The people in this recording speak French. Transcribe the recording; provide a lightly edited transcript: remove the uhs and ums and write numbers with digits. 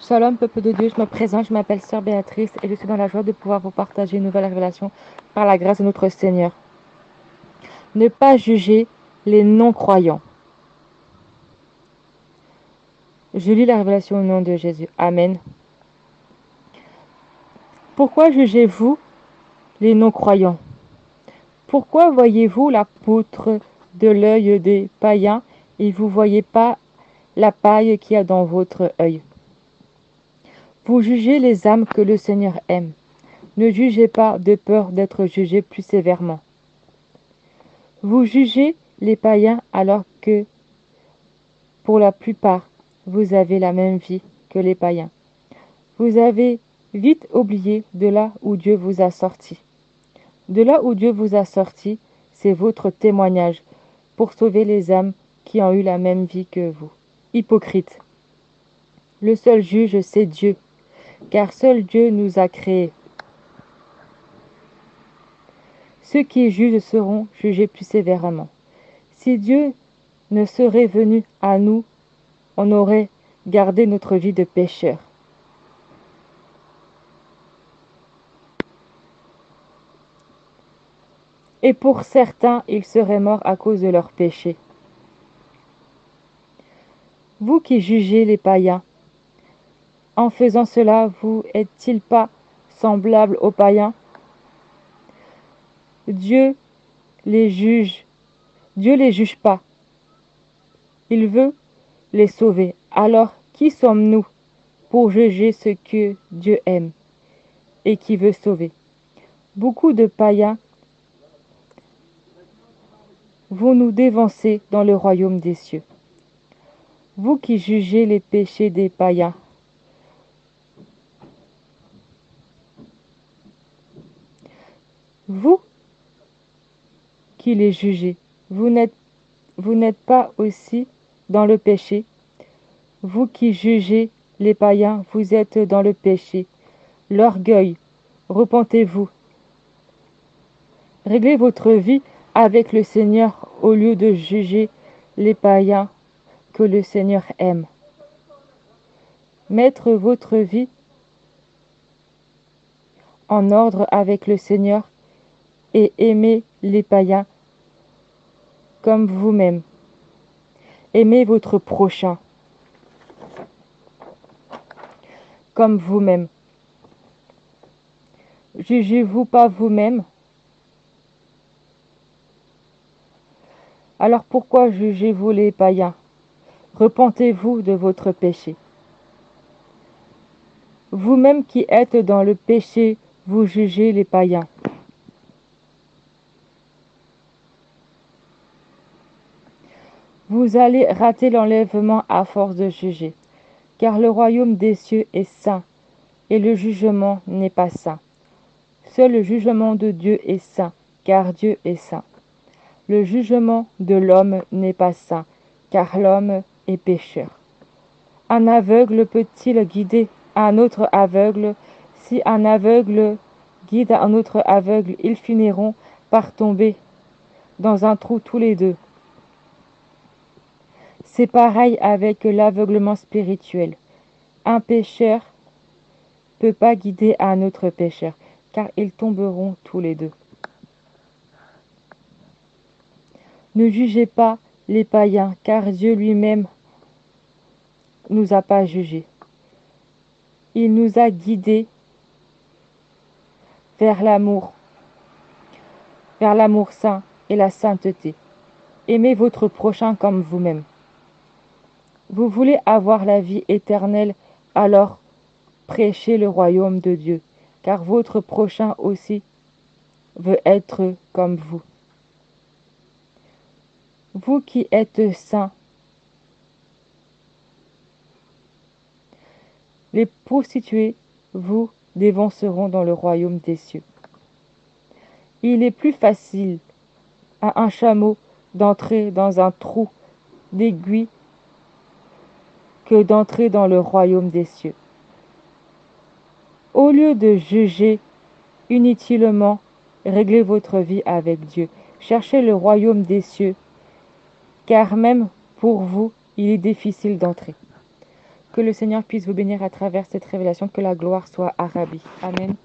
Shalom, peuple de Dieu, je me présente, je m'appelle Sœur Béatrice et je suis dans la joie de pouvoir vous partager une nouvelle révélation par la grâce de notre Seigneur. Ne pas juger les non-croyants. Je lis la révélation au nom de Jésus. Amen. Pourquoi jugez-vous les non-croyants? Pourquoi voyez-vous la poutre de l'œil des païens et vous ne voyez pas la paille qu'il y a dans votre œil? Vous jugez les âmes que le Seigneur aime. Ne jugez pas de peur d'être jugé plus sévèrement. Vous jugez les païens alors que, pour la plupart, vous avez la même vie que les païens. Vous avez vite oublié de là où Dieu vous a sorti. De là où Dieu vous a sorti, c'est votre témoignage pour sauver les âmes qui ont eu la même vie que vous. Hypocrite. Le seul juge, c'est Dieu, car seul Dieu nous a créés. Ceux qui jugent seront jugés plus sévèrement. Si Dieu ne serait venu à nous, on aurait gardé notre vie de pécheur. Et pour certains, ils seraient morts à cause de leurs péchés. Vous qui jugez les païens, en faisant cela, vous êtes-il pas semblable aux païens? Dieu les juge. Dieu les juge pas. Il veut les sauver. Alors, qui sommes-nous pour juger ce que Dieu aime et qui veut sauver? Beaucoup de païens vont nous dévancer dans le royaume des cieux. Vous qui jugez les péchés des païens, vous qui les jugez, vous n'êtes pas aussi dans le péché. Vous qui jugez les païens, vous êtes dans le péché. L'orgueil, repentez-vous. Réglez votre vie avec le Seigneur au lieu de juger les païens que le Seigneur aime. Mettre votre vie en ordre avec le Seigneur et aimer les païens comme vous-même. Aimez votre prochain comme vous-même. Jugez-vous pas vous-même? Alors pourquoi jugez-vous les païens? Repentez-vous de votre péché. Vous-même qui êtes dans le péché, vous jugez les païens. Vous allez rater l'enlèvement à force de juger, car le royaume des cieux est saint, et le jugement n'est pas saint. Seul le jugement de Dieu est saint, car Dieu est saint. Le jugement de l'homme n'est pas saint, car l'homme est pécheur. Un aveugle peut-il guider un autre aveugle? Si un aveugle guide un autre aveugle, ils finiront par tomber dans un trou tous les deux. C'est pareil avec l'aveuglement spirituel. Un pécheur ne peut pas guider un autre pécheur, car ils tomberont tous les deux. Ne jugez pas les païens, car Dieu lui-même nous a pas jugés. Il nous a guidés vers l'amour saint et la sainteté. Aimez votre prochain comme vous-même. Vous voulez avoir la vie éternelle, alors prêchez le royaume de Dieu, car votre prochain aussi veut être comme vous. Vous qui êtes saints, les prostituées vous dévanceront dans le royaume des cieux. Il est plus facile à un chameau d'entrer dans un trou d'aiguille que d'entrer dans le royaume des cieux. Au lieu de juger inutilement, réglez votre vie avec Dieu. Cherchez le royaume des cieux, car même pour vous, il est difficile d'entrer. Que le Seigneur puisse vous bénir à travers cette révélation, que la gloire soit à Rabbi. Amen.